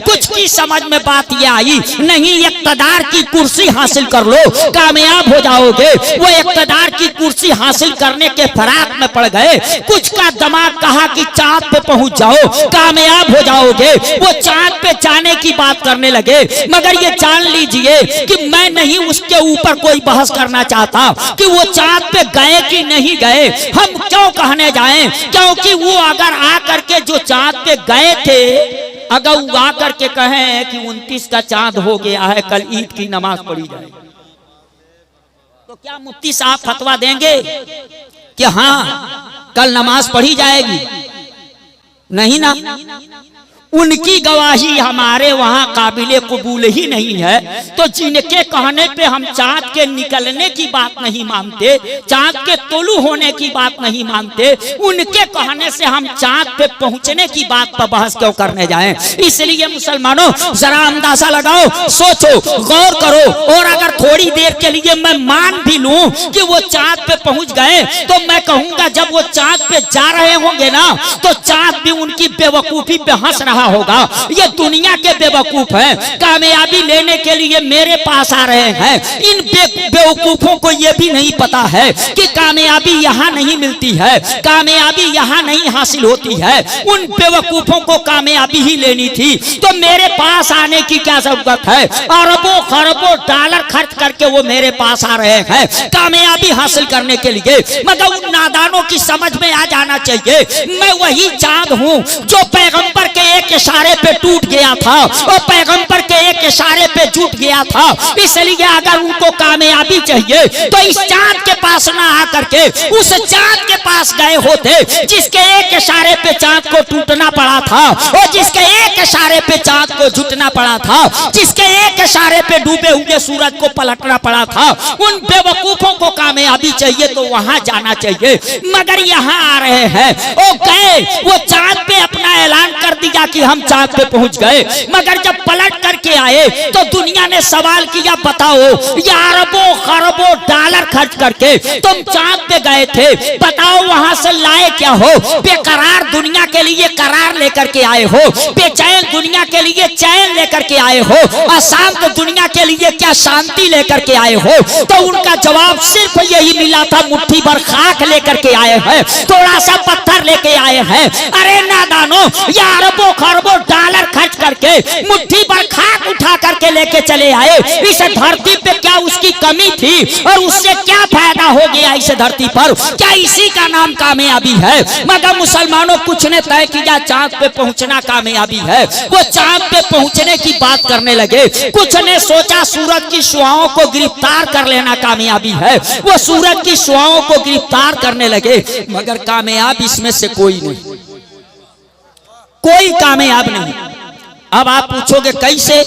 कुछ की समझ में बात ये आई नहीं, इक़्तिदार की कुर्सी हासिल कर लो कामयाब हो जाओगे। वो इक़्तिदार की कुर्सी हासिल करने के फराक में पड़ गए। कुछ का दिमाग कहा कि चांद पे पहुंच जाओ कामयाब हो जाओगे। वो चांद पे जाने की बात करने लगे, मगर ये जान लीजिए कि मैं नहीं उसके ऊपर कोई बहस करना चाहता कि वो चांद पे गए कि नहीं गए। हम क्यों कहने जाएं, क्योंकि वो अगर आकर के जो चांद पे गए थे, अगर वो आकर के कहें कि 29 का चांद हो गया है, कल ईद की नमाज पढ़ी जाए, तो क्या मुफ्ती साहब फतवा देंगे कि हाँ कल नमाज पढ़ी जाएगी? नहीं ना। उनकी गवाही हमारे वहां काबिले कबूल ही नहीं है। तो जिनके कहने पे हम चांद के निकलने की बात नहीं मानते, चांद के तोलू होने की बात नहीं मानते, उनके कहने से हम चांद पे पहुंचने की बात पर बहस क्यों करने जाएं? इसलिए मुसलमानों जरा अंदाजा लगाओ, सोचो, गौर करो। और अगर थोड़ी देर के लिए मैं मान भी लूं कि वो चांद पे पहुंच गए, तो मैं कहूंगा जब वो चांद पे जा रहे होंगे ना, तो चांद भी उनकी बेवकूफी पे हंस रहा होगा। ये दुनिया के बेवकूफ हैं, कामयाबी लेने के लिए मेरे पास आ रहे हैं। इन बेवकूफों को ये भी नहीं पता है कि कामयाबी यहाँ नहीं मिलती है, कामयाबी यहाँ नहीं हासिल होती है। उन बेवकूफों को कामयाबी ही लेनी थी, तो मेरे पास आने की क्या जरूरत है? अरबों खरबों डॉलर खर्च करके वो मेरे पास आ रहे हैं कामयाबी हासिल करने के लिए। मगर उन नादानों की समझ में आ जाना चाहिए, मैं वही चांद हूँ जो पैगंबर के एक इशारे पे टूट गया था और पैगंबर के एक इशारे पे जुट गया था। इसलिए अगर उनको कामयाबी चाहिए तो इस चांद के पास ना आकर के उस चांद के पास गए होते जिसके एक इशारे पे चांद को टूटना पड़ा था, और जिसके एक इशारे पे चांद को जुटना पड़ा था, जिसके एक इशारे पे डूबे हुए सूरज को पलटना पड़ा था। उन बेवकूफों को कामयाबी चाहिए तो वहां जाना चाहिए, मगर यहाँ आ रहे हैं। वो गए, वो चांद पे अपना ऐलान कर दिया कि हम चांद पे पहुंच गए, मगर जब पलट करके आए तो दुनिया ने सवाल किया, बताओ ये अरबों खरबों डॉलर खर्च करके तुम चांद पे गए थे, बताओ वहां से लाए क्या हो? बेकरार दुनिया के लिए करार लेकर के आए हो, बेचैन दुनिया के लिए चैन लेकर के आए हो, अशांत दुनिया के लिए क्या शांति लेकर के आए हो? तो उनका जवाब सिर्फ यही मिला था, मुट्ठी भर खाक लेकर के आए हैं, थोड़ा सा पत्थर लेके आए हैं। अरे नादानो, ये अरबों खरबों डॉलर खर्च करके मुट्ठी भर खाक उठा करके लेके चले आए। इस धरती पे क्या उसकी कमी थी और उससे क्या फायदा हो गया इस धरती पर? क्या इसी का नाम कामयाबी है? मगर मुसलमानों कुछ ने तय किया चांद पे पहुंचना कामयाबी है, वो चांद पे पहुंचने की बात करने लगे। कुछ ने सोचा सूरज की शुआओं को गिरफ्तार कर लेना कामयाबी है, वो सूरज की शुआओं को गिरफ्तार करने लगे। मगर कामयाब इसमें से कोई नहीं, कोई कामयाब नहीं। अब आप पूछोगे कैसे,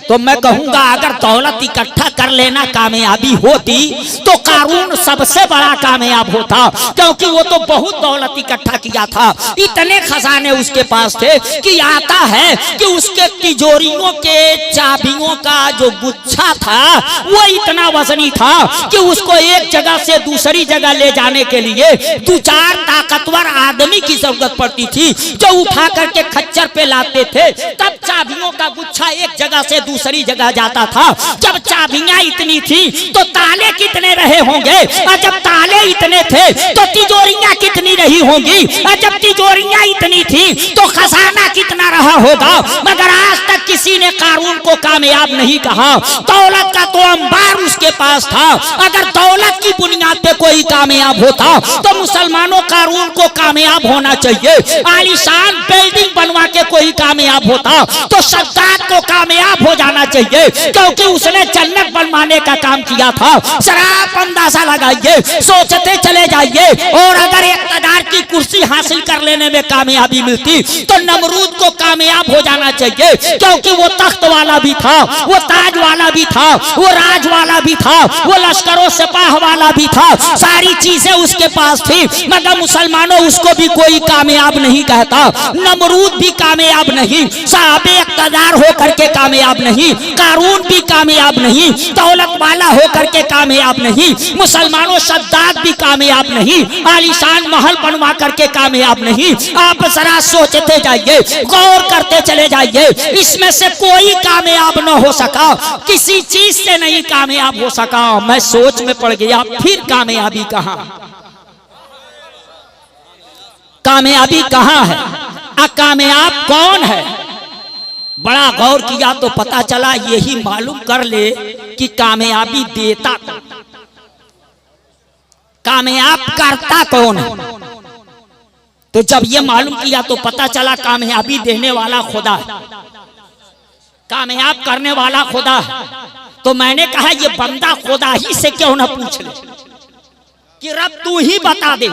तो मैं कहूंगा अगर दौलत इकट्ठा कर लेना कामयाबी होती तो कारून सबसे बड़ा कामयाब होता, क्योंकि वो तो बहुत दौलत इकट्ठा किया था, इतने खजाने उसके पास थे कि आता है कि उसके तिजोरियों के चाबियों का जो गुच्छा था वो इतना वजनी था कि उसको एक जगह से दूसरी जगह ले जाने के लिए 2-4 ताकतवर आदमी की जरूरत पड़ती थी, जो उठा करके खच्चर पे लाते थे। तब चाबियों का गुच्छा एक जगह से दूसरी जगह जाता था। जब चाबियां इतनी थी तो ताले कितने रहे होंगे, और जब ताले इतने थे तो तिजोरियां कितनी रही होंगी, और जब तिजोरियां इतनी थी तो खजाना कितना रहा होगा। मगर आज तक किसी ने कारून को कामयाब नहीं कहा। दौलत का तो अंबार उसके पास था, अगर दौलत की बुनियाद पे कोई कामयाब होता तो मुसलमानों कारून को कामयाब होना चाहिए। आलीशान बिल्डिंग बनवा के कोई कामयाब होता तो सद्दात को कामयाब हो जाना चाहिए, क्योंकि उसने जन्नत बनवाने का काम किया था। शराब अंदाजा लगाइए, सोचते चले जाइए। और अगर इक़्तिदार की कुर्सी हासिल कर लेने में कामयाबी मिलती तो नमरूद को कामयाब हो जाना चाहिए, क्योंकि वो तख्त वाला भी था, वो ताज वाला भी था, वो राज वाला भी था, वो लश्करों सिपाह वाला भी था, सारी चीजें उसके पास थी, मगर मुसलमानों उसको भी कोई कामयाब नहीं कहता। नमरूद भी कामयाब नहीं, साहबे इक़्तिदार होकर के कामयाब नहीं, कारून भी कामयाब नहीं, दौलत वाला होकर के कामयाब नहीं, मुसलमानों शद्दाद भी कामयाब नहीं, आलीशान महल बनवा करके कामयाब नहीं। आप जरा सोचते जाइए, गौर करते चले जाइए, इसमें से कोई कामयाब न हो सका, किसी चीज से नहीं कामयाब हो सका। मैं सोच में पड़ गया, फिर कामयाबी कहां, कामयाबी कहां है, अकामयाब कौन है? बड़ा गौर किया तो पता चला, यही मालूम कर ले कि कामयाबी देता कौन, कामयाब करता कौन है। तो जब ये मालूम किया तो पता चला कामयाबी देने वाला खुदा है, कामयाब करने वाला खुदा है। तो मैंने कहा ये बंदा खुदा ही से क्यों ना पूछ ले कि रब तू ही बता दे।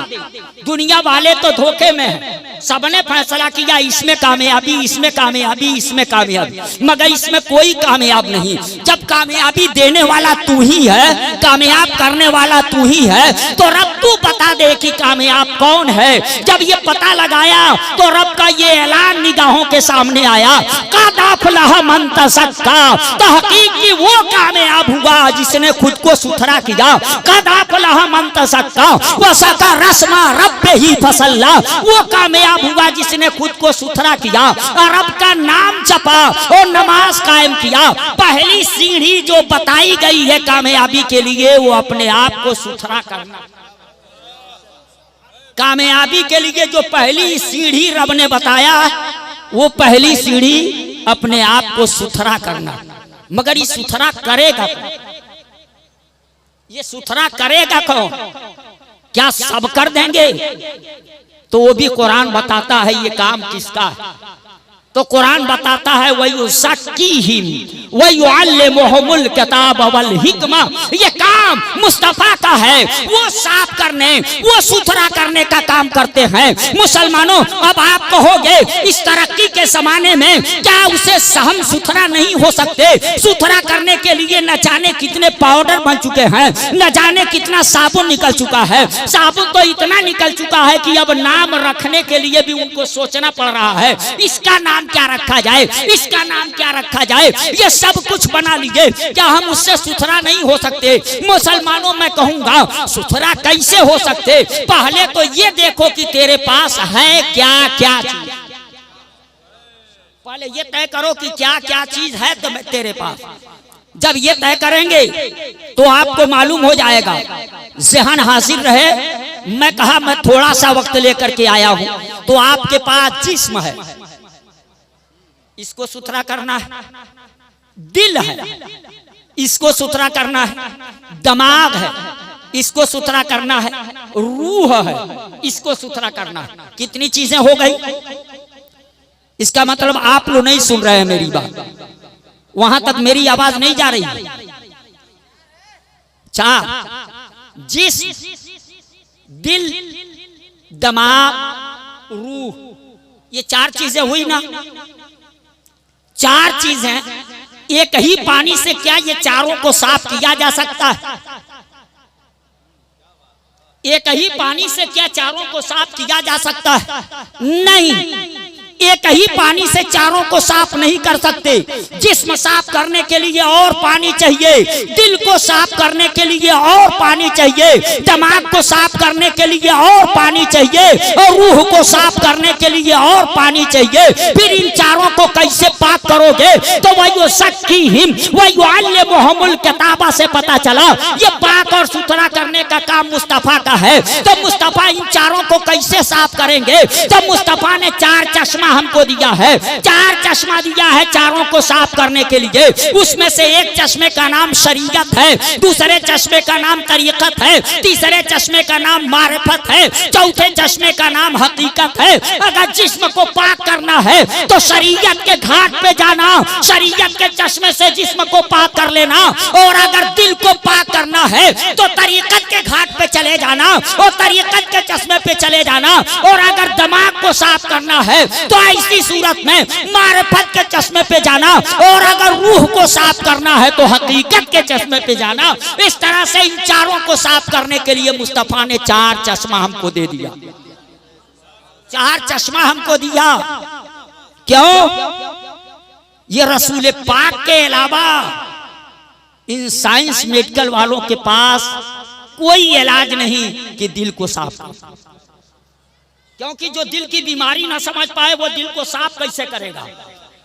दुनिया वाले तो धोखे में हैं, सबने फैसला किया इसमें कामयाबी, इसमें कामयाबी, इसमें कामयाबी, मगर इसमें कोई कामयाब नहीं। जब कामयाबी देने वाला तू ही है, कामयाब करने वाला तू ही है, तो रब तू बता दे कि कामयाब कौन है। जब ये पता लगाया तो रब का ये ऐलान निगाहों के सामने आया, क़द अफ़लह मन तज़क्का, तहक़ीक़ वो कामयाब हुआ जिसने खुद को सुथरा किया। क़द अफ़लह मन तज़क्का वज़करा रस्मा रब्बिही फसल्ला, वो कामयाब हुआ जिसने खुद को सुथरा किया, रब का नाम जपा और नमाज कायम किया। पहली सीढ़ी जो बताई गई है कामयाबी के लिए, वो अपने आप को सुथरा करना। कामयाबी के लिए जो पहली सीढ़ी रब ने बताया, वो पहली सीढ़ी अपने आप को सुथरा करना। मगर ये सुथरा करेगा कौन? ये सुथरा करेगा कौन? क्या सब कर देंगे? तो वो भी कुरान बताता है ये काम किसका है। तो कुरान बताता है वयुज़क्कीहिम वयुअल्लिमुहुमुल किताब वल हिकमा, ये काम मुस्तफा का है। वो साफ करने, वो सुथरा करने का काम करते हैं। मुसलमानों, अब आप कहोगे इस तरक्की के जमाने में क्या उसे हम सुथरा नहीं हो सकते? सुथरा करने के लिए न जाने कितने पाउडर बन चुके हैं, न जाने कितना साबुन निकल चुका है। साबुन तो इतना निकल चुका है कि अब नाम रखने के लिए भी उनको सोचना पड़ रहा है, इसका नाम क्या रखा जाए, इसका नाम क्या रखा जाए। ये सब कुछ बना लीजिए, क्या हम उससे सुथरा नहीं हो सकते? मुसलमानों, मैं कहूंगा सुथरा कैसे हो सकते? पहले तो ये देखो कि तेरे पास है क्या क्या चीज, पहले ये तय करो कि क्या क्या चीज है तो तेरे पास। जब ये तय करेंगे तो आपको मालूम हो जाएगा, ज़हन हाजिर रहे। मैं कहा मैं थोड़ा सा वक्त लेकर के आया हूं, तो आपके पास जिस्म है, इसको सुथरा करना है, दिल है, इसको सुथरा करना है, दिमाग है, इसको सुथरा करना है, रूह है, इसको सुथरा करना है। कितनी चीजें हो गई? इसका मतलब आप लोग नहीं सुन रहे हैं मेरी बात, वहां तक मेरी आवाज नहीं जा रही। चार, जिस्म, दिल, दिमाग, रूह, ये चार चीजें हुई ना। चार चीजें, एक ही पानी से क्या ये चारों को साफ किया जा सकता है? एक ही पानी से क्या चारों को साफ किया जा सकता है? नहीं, एक ही पानी से चारों को साफ नहीं कर सकते। जिस्म साफ करने के लिए और पानी चाहिए, दिल को साफ करने के लिए और पानी चाहिए, दिमाग को साफ करने के लिए और पानी चाहिए, और रूह को साफ करने के लिए और पानी चाहिए। फिर इन चारों को कैसे पाक करोगे? तो वयुज़क्कीहिम वयुअल्लिमुहुमुल किताबा से पता चला ये पाक और सुथरा करने का काम मुस्तफा का है। तो मुस्तफा इन चारों को कैसे साफ करेंगे? तो मुस्तफा ने चार चश्मा हमको दिया है, चार चश्मा दिया है चारों को साफ करने के लिए। उसमें से एक चश्मे का नाम शरीयत है, दूसरे चश्मे का नाम तरीक़त है, तीसरे चश्मे का नाम मारिफत है, चौथे चश्मे का नाम हकीकत है। अगर जिस्म को पाक करना है तो शरीयत के घाट पे जाना, शरीयत के चश्मे से जिस्म को पाक कर लेना, और अगर दिल को पाक करना है तो तरीक़त के घाट पे चले जाना और तरीक़त के चश्मे पे चले जाना, और अगर दिमाग को साफ करना है तो ऐसी सूरत में मारिफत के चश्मे पे जाना, और अगर रूह को साफ करना है तो हकीकत के चश्मे पे जाना। इस तरह से इन चारों को साफ करने के लिए मुस्तफा ने 4 चश्मा हमको दे दिया, 4 चश्मा हमको दिया। क्यों? ये रसूल पाक के अलावा इन साइंस मेडिकल वालों के पास कोई इलाज नहीं कि दिल को साफ कर, क्योंकि जो दिल की बीमारी ना समझ पाए वो दिल को साफ कैसे करेगा?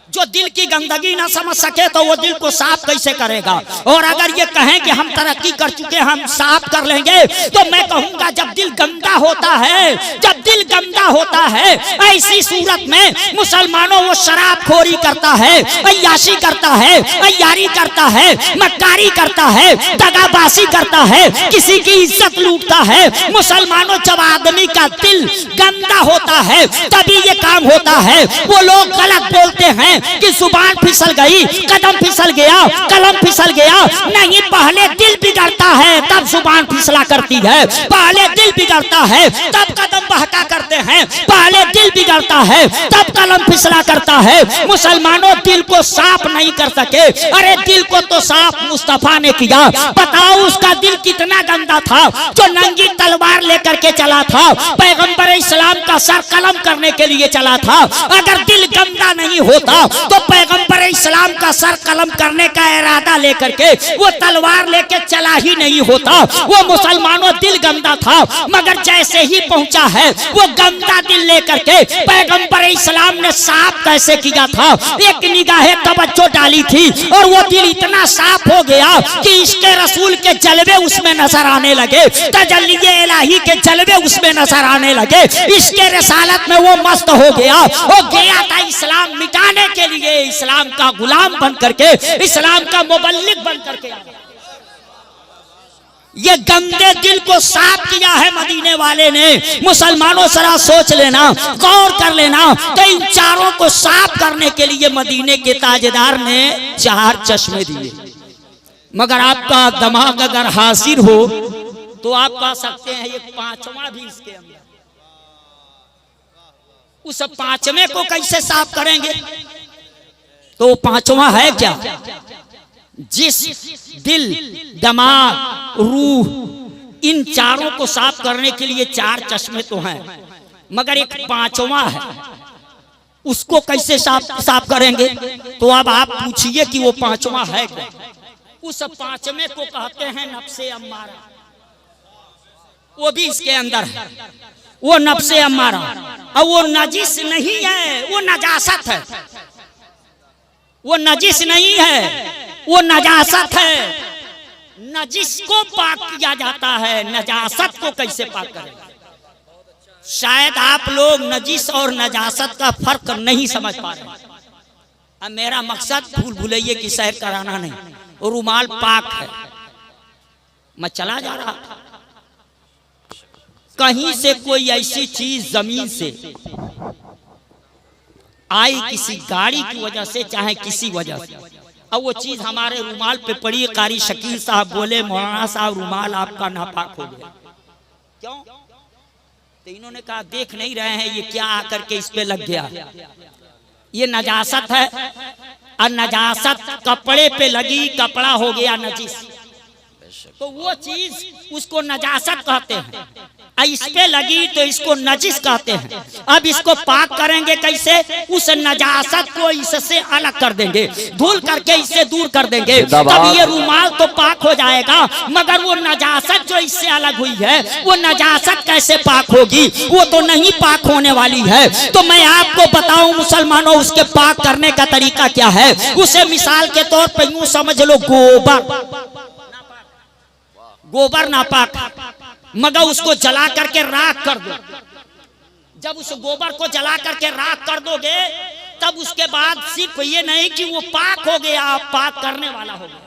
जो दिल की गंदगी ना समझ सके तो वो दिल को साफ कैसे करेगा? और अगर ये कहें कि हम तरक्की कर चुके, हम साफ कर लेंगे, तो मैं कहूंगा जब दिल गंदा होता है, जब दिल गंदा होता है, ऐसी सूरत में मुसलमानों वो शराबखोरी करता है, अय्याशी करता है, अय्यारी करता है, मक्कारी करता है, दगाबाजी करता है, किसी की इज्जत लूटता है। मुसलमानों जब आदमी का दिल गंदा होता है तभी ये काम होता है। वो लोग गलत बोलते हैं कि जुबान फिसल गई, कदम फिसल गया, कलम फिसल गया। नहीं, पहले दिल बिगड़ता है तब जुबान फिसला करती है, पहले दिल बिगड़ता है तब कदम बहका करते हैं, पहले दिल बिगड़ता है तब कलम फिसला करता है। मुसलमानों दिल को साफ नहीं कर सके। अरे दिल को तो साफ मुस्तफा ने किया। बताओ उसका दिल कितना गंदा था जो नंगी तलवार लेकर के चला था, पैगंबर इस्लाम का सर कलम करने के लिए चला था। अगर दिल गंदा नहीं होता तो पैगंबर इस्लाम का सर कलम करने का इरादा लेकर के वो तलवार लेके चला ही नहीं होता। वो मुसलमानों दिल गंदा था, मगर जैसे ही पहुंचा है वो गंदा दिल लेकर के पैगंबर इस्लाम ने साफ कैसे किया था? एक निगाहे तवज्जो डाली थी और वो दिल इतना साफ हो गया कि इसके रसूल के जलवे उसमें नजर आने लगे, तजल्लिये इलाही के जलवे उसमें नजर आने लगे। इसके रसालत में वो मस्त हो गया। वो गया था इस्लाम मिटाने के लिए, इस्लाम का गुलाम बन करके, इस्लाम का मुबल्लिग बन करके। ये गंदे दिल को साफ किया है मदीने वाले ने। मुसलमानों जरा सोच लेना, गौर कर लेना। तो इन चारों को साफ करने के लिए मदीने के ताजदार ने 4 चश्मे दिए। मगर आपका दिमाग अगर हाजिर हो तो आप कह सकते हैं एक 5वां भी इसके अंदर। उस 5वें को कैसे साफ करेंगे? तो 5वां है क्या? जिस दिल, दिमाग, रूह, इन चारों को साफ करने के लिए 4 चश्मे तो हैं, मगर एक 5वां है। उसको कैसे साफ करेंगे? तो अब आप पूछिए कि वो 5वां है क्या? उस 5वें को कहते हैं नफ्से अम्मारा। वो भी इसके अंदर है, वो नफ्से अम्मारा। और वो नजिस नहीं है, वो नजासत है। वो नजिस नहीं है, वो नजासत है। नजिस को पाक किया जाता है, नजासत को कैसे पाक करें? शायद आप लोग नजिस और नजासत का फर्क नहीं समझ पा रहे। अब मेरा मकसद भूल भुलैये की सैर कराना नहीं, रुमाल पाक है। मैं चला जा रहा था, कहीं से कोई ऐसी चीज जमीन से आई, किसी गाड़ी की वजह से, चाहे किसी वजह से, अब वो चीज हमारे रुमाल पे पड़ी। कारी शकील साहब बोले मौलाना साहब रुमाल आपका नापाक हो गया। क्यों? तो इन्होंने कहा देख नहीं रहे हैं ये क्या आकर के इस पे लग गया? ये नजासत है, और नजासत कपड़े पे लगी, कपड़ा हो गया नजीस। तो वो चीज उसको नजासत कहते हैं, इस पे लगी तो इसको नजिस कहते हैं। अब इसको पाक करेंगे कैसे? उस नजासत को इससे अलग कर देंगे, धुल करके इससे दूर कर देंगे, तब ये रुमाल तो पाक हो जाएगा। मगर वो नजासत जो इससे अलग हुई है, वो नजासत कैसे पाक होगी? वो तो नहीं पाक होने वाली है। तो मैं आपको बताऊं मुसलमानों, उसके पाक करने का तरीका क्या है? उसे मिसाल के तौर पर यूं समझ लो, गोबर नापाक, मगर उसको जला करके राख कर दो। जब उस गोबर को जला करके राख कर दोगे, तब उसके बाद सिर्फ ये नहीं कि वो पाक हो गया, आप पाक करने वाला हो गया।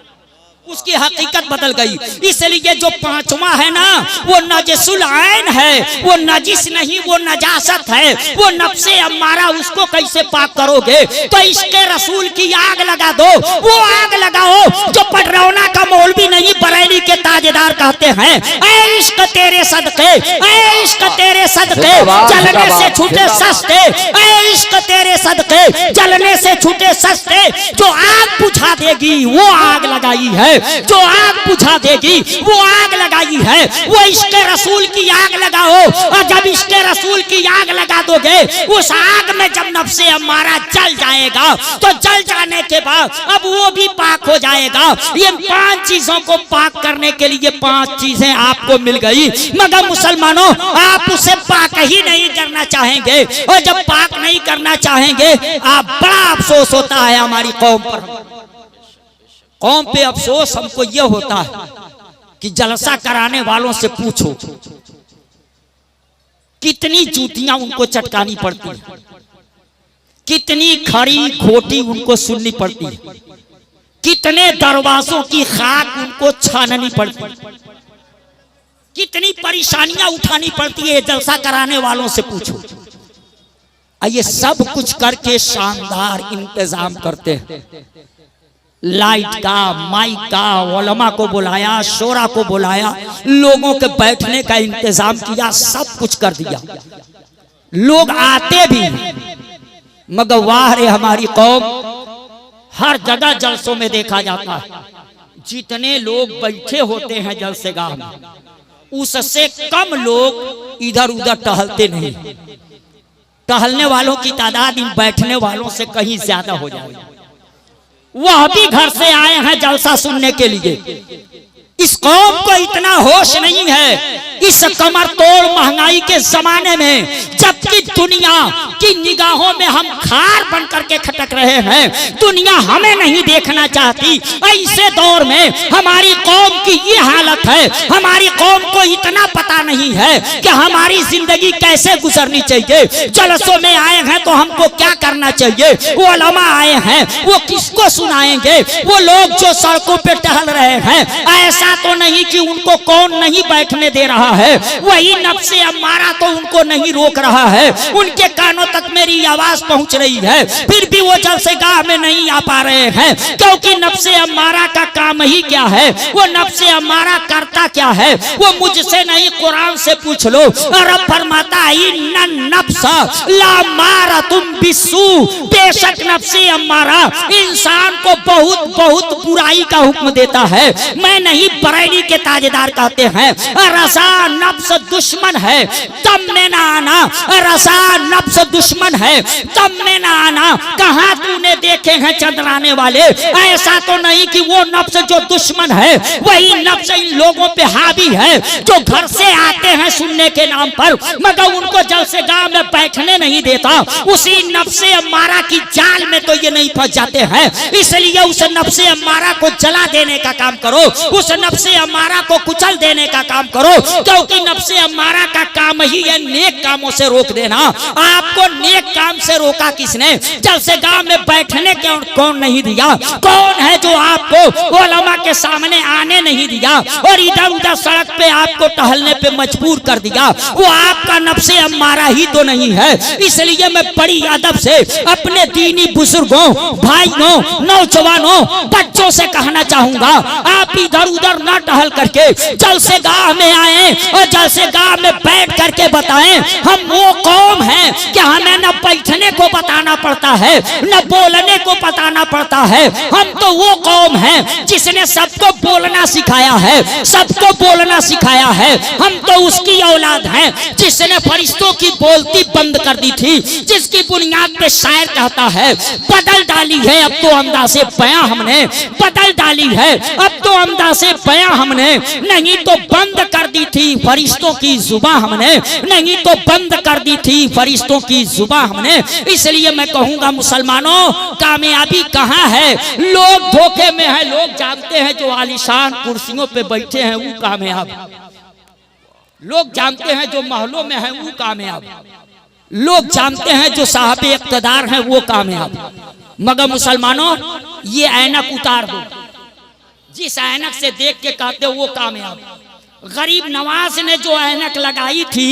उसकी हकीकत बदल गई। इसलिए जो पांचवा है ना वो नजसुल ऐन है, वो नजिस नहीं, वो नजासत है, वो नफ्से अम्मारा। उसको कैसे पाक करोगे? तो इश्क़े रसूल की आग लगा दो। वो आग लगाओ जो पटरौना का मौलवी नहीं बरेली के ताजेदार कहते हैं, ऐ इश्क तेरे सदके, ऐ इश्क तेरे सदके जलने से छूटे सस्ते, ऐ इश्क तेरे सदके जलने से छूटे सस्ते। जो आग बुझा देगी वो आग लगाई है, जो आग बुझा देगी वो आग लगाई है। वो इश्क़ रसूल की आग लगाओ, और जब इश्क़ रसूल की आग लगा दोगे उस आग में जब नफ्से अम्मारा जल जाएगा तो जल जाने के बाद अब वो भी पाक हो जाएगा। ये 5 चीजों को पाक करने के लिए 5 चीजें आपको मिल गई, मगर मुसलमानों आप उसे पाक ही नहीं करना चाहेंगे। और जब पाक नहीं करना चाहेंगे आप बड़ा अफसोस होता है हमारी कौम पर। कौम पे अफसोस हमको यह होता है कि जलसा कराने वालों से पूछो कितनी जूतियां उनको चटकानी पड़ती है, कितनी खड़ी खोटी उनको सुननी पड़ती है, कितने दरवाजों की खाक उनको छाननी पड़ती है, कितनी परेशानियां उठानी पड़ती है जलसा कराने वालों से पूछो। ये सब कुछ करके शानदार इंतजाम करते हैं। लाइट का, माइक का, उलमा को बुलाया, शोरा को बुलाया, लोगों के बैठने का इंतजाम किया, सब कुछ कर दिया। लोग आते भी मगर वाह रे हमारी कौम, हर जगह जलसों में देखा जाता है जितने लोग बैठे होते हैं जलसेगाह में उससे कम लोग इधर उधर टहलते नहीं। टहलने वालों की तादाद इन बैठने वालों से कहीं ज्यादा हो जाए। वह भी घर से आए हैं जलसा सुनने के लिए। इस कौम को इतना होश नहीं है इस कमर तोड़ महंगाई के जमाने में, जबकि दुनिया की निगाहों में हम खार बन करके खटक रहे हैं। दुनिया हमें नहीं देखना चाहती। ऐसे दौर में हमारी कौम की ये हालत है। हमारी कौम को इतना पता नहीं है कि हमारी जिंदगी कैसे गुजरनी चाहिए। जलसों में आए हैं तो हमको क्या करना चाहिए। वो उलमा आए हैं, वो किसको सुनाएंगे। वो लोग जो सड़कों पे टहल रहे हैं, ऐसा तो नहीं कि उनको कौन नहीं बैठने दे रहा है, वही नफ्से अम्मारा तो उनको नहीं रोक रहा है। उनके कानों तक मेरी आवाज पहुंच रही है, फिर भी वो जलसेगाह में नहीं आ पा रहे हैं, क्योंकि नफ्से अम्मारा का काम ही क्या है। वो नफ्से अम्मारा करता क्या है वो मुझसे नहीं कुरान से पूछ लो। रब फरमाता बेशक नफ्से अम्मारा इंसान को बहुत बहुत बुराई का हुक्म देता है। मैं नहीं, बरेली के ताजेदार कहते हैं रसा नफ्स दुश्मन है, तम में ना आना। रसा नफ्स दुश्मन है, तम में ना आना। कहाँ तूने देखे हैं चंद्राने वाले। ऐसा तो नहीं कि वो नफ्स जो दुश्मन है वही नफ्स इन लोगों पे हावी है जो घर से आते हैं सुनने के नाम पर, मगर उनको जलसेगाह में बैठने नहीं देता। उसी नफ्से अम्मारा की जाल में तो ये नहीं फंस जाते हैं। इसलिए उस नफ्से अम्मारा को जला देने का काम करो, उस नफ्से अम्मारा को कुचल देने का काम करो, क्योंकि नफ्से अम्मारा का काम ही है नेक कामों से रोक देना। आपको नेक काम से रोका किसने? जलसेगाह में बैठने के कौन नहीं दिया? कौन है जो आपको उलमा के सामने आने नहीं दिया और इधर उधर सड़क पे आपको टहलने पे मजबूर कर दिया? वो आपका नफ्से अम्मारा ही तो नहीं है। इसलिए मैं बड़ी अदब से अपने दीनी बुजुर्गों, भाइयों, नौजवानों, बच्चों से कहना चाहूंगा, आप इधर उधर न टहल करके जलसेगाह में आए और जलसेगाह में बैठ करके बताएं हम वो कौम हैं कि हमें न बैठने को बताना पड़ता है न बोलने को बताना पड़ता है। हम तो वो कौम हैं जिसने सबको बोलना सिखाया है, सबको बोलना सिखाया है। हम तो उसकी औलाद हैं जिसने फरिश्तों की बोलती बंद कर दी थी, जिसकी बुनियाद पे शायर कहता है बदल डाली है अब तो अंदाज़े बयां हमने, बदल डाली है अब तो अंदाज़े बयां हमने। नहीं तो बंद कर दी थी फरिश्तों की जुबां हमने, नहीं तो बंद कर दी थी फरिश्तों की जुबां हमने। इसलिए मैं कहूंगा मुसलमानों, कामयाबी कहाँ है? लोग धोखे में है। लोग जानते हैं जो आलीशान कुर्सियों पे बैठे हैं वो कामयाब, लोग जानते हैं जो महलों में है वो कामयाब, लोग जानते हैं जो साहब इक़्तिदार हैं वो कामयाब। मगर मुसलमानों ये ऐनक उतार दो, जिस ऐनक से देख के कहते हो वो कामयाब। गरीब नवाज ने जो ऐनक लगाई थी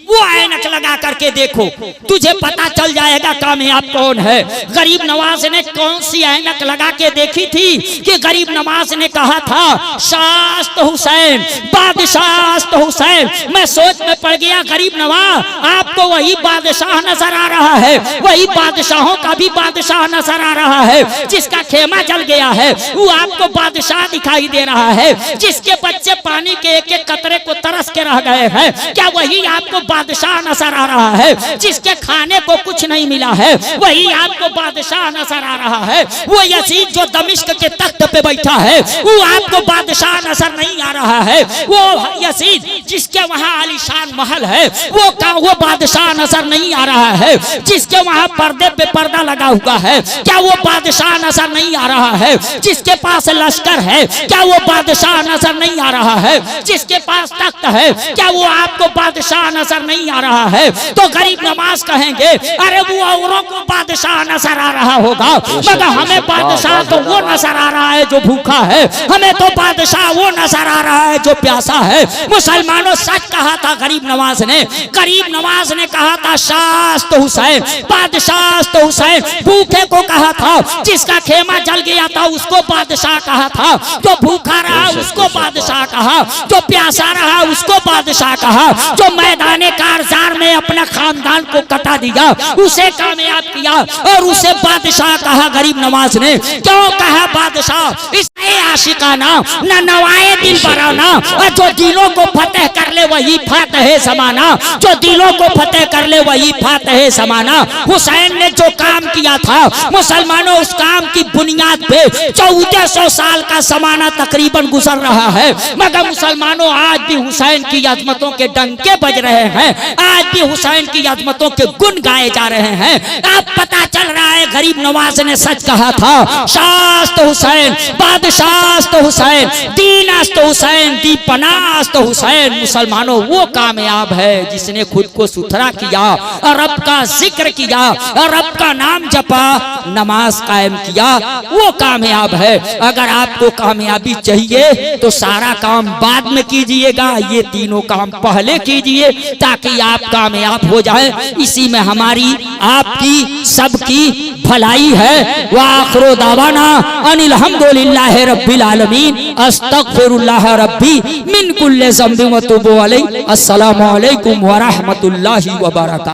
वो ऐनक लगा करके देखो, तुझे पता चल जाएगा कामयाब कौन है। गरीब नवाज ने कौन सी ऐनक लगा के देखी थी कि गरीब नवाज ने कहा था शास्त हुसैन, बादशाह हुसैन। मैं सोच में पड़ गया, गरीब नवाज आपको वही बादशाह नजर आ रहा है, वही बादशाहों का भी बादशाह नजर आ रहा है, जिसका खेमा जल गया है वो आपको बादशाह दिखाई दे रहा है, जिसके बच्चे पानी के एक एक कतरे को तरस के रह गए हैं, क्या वही आपको बादशाह नजर आ रहा है? जिसके खाने को कुछ नहीं मिला है वही आपको बादशाह नजर आ रहा है। वो यजीद जो दमिश्क के तख्त पे बैठा है वो आपको बादशाह नजर नहीं आ रहा है। वो यजीद जिसके वहां आलीशान महल है वो बादशाह नजर नहीं आ रहा है। जिसके वहां पर्दे पे पर्दा लगा हुआ है क्या वो बादशाह नजर नहीं आ रहा है? जिसके पास लश्कर है क्या वो बादशाह नजर नहीं आ रहा है? जिसके पास तख्त है क्या वो आपको बादशाह नजर नहीं आ रहा है? तो गरीब नवाज कहेंगे अरे वो औरों को बादशाह नजर आ रहा होगा, मगर हमें बादशाह तो वो नजर आ रहा है जो भूखा है, हमें तो बादशाह वो नजर आ रहा है जो प्यासा है। मुसलमानों सच कहा था गरीब नवाज ने। गरीब नवाज ने कहा था शास्त हुसैन, बादशाह हुसैन। भूखे को कहा था, जिसका खेमा जल गया था उसको बादशाह कहा था, जो भूखा रहा उसको बादशाह कहा, जो प्यासा रहा उसको बादशाह कहा, जो मैदाने कारजार में अपना खानदान को कटा दिया उसे कामयाब किया और उसे बादशाह कहा गरीब नवाज ने। क्यों कहा बादशाह? इस आशिकाना न नवाए दिल बराना, और जो दिलों को फतेह कर ले वही फातह जमाना, जो दिलों को फतेह कर ले वही फातह जमाना। हुसैन ने जो काम किया था मुसलमानों, उस काम की बुनियाद पे 1400 साल का जमाना तकरीबन गुजर रहा है, मगर मुसलमानों आज भी हुसैन की अजमतों के डंके बज रहे हैं, आज भी हुसैन की अजमतों के गुण गाए जा रहे हैं। अब पता चल रहा है गरीब नवाज ने सच कहा था। शास्त हुसैन, बादशाह हुसैन, दीनास्त हुसैन, दीपनास्त हुसैन। मुसलमानों वो कामयाब है जिसने खुद को सुथरा किया और रब का जिक्र किया और रब का नाम जपा, नमाज कायम किया, वो कामयाब है। अगर आपको कामयाबी चाहिए तो सारा काम बाद में कीजिएगा, ये तीनों काम पहले कीजिए ताकि आप कामयाब हो जाए। इसी में हमारी आपकी सबकी भलाई है। वाखिरु दावाना अनिल हम्दुलिल्लाहि रब्बिल आलमीन, अस्तगफिरुल्लाह रब्बी मिन कुल्लि ज़ंबिन व तूबु अलैहि। अस्सलामु अलैकुम व रहमतुल्लाहि व बरकातहू।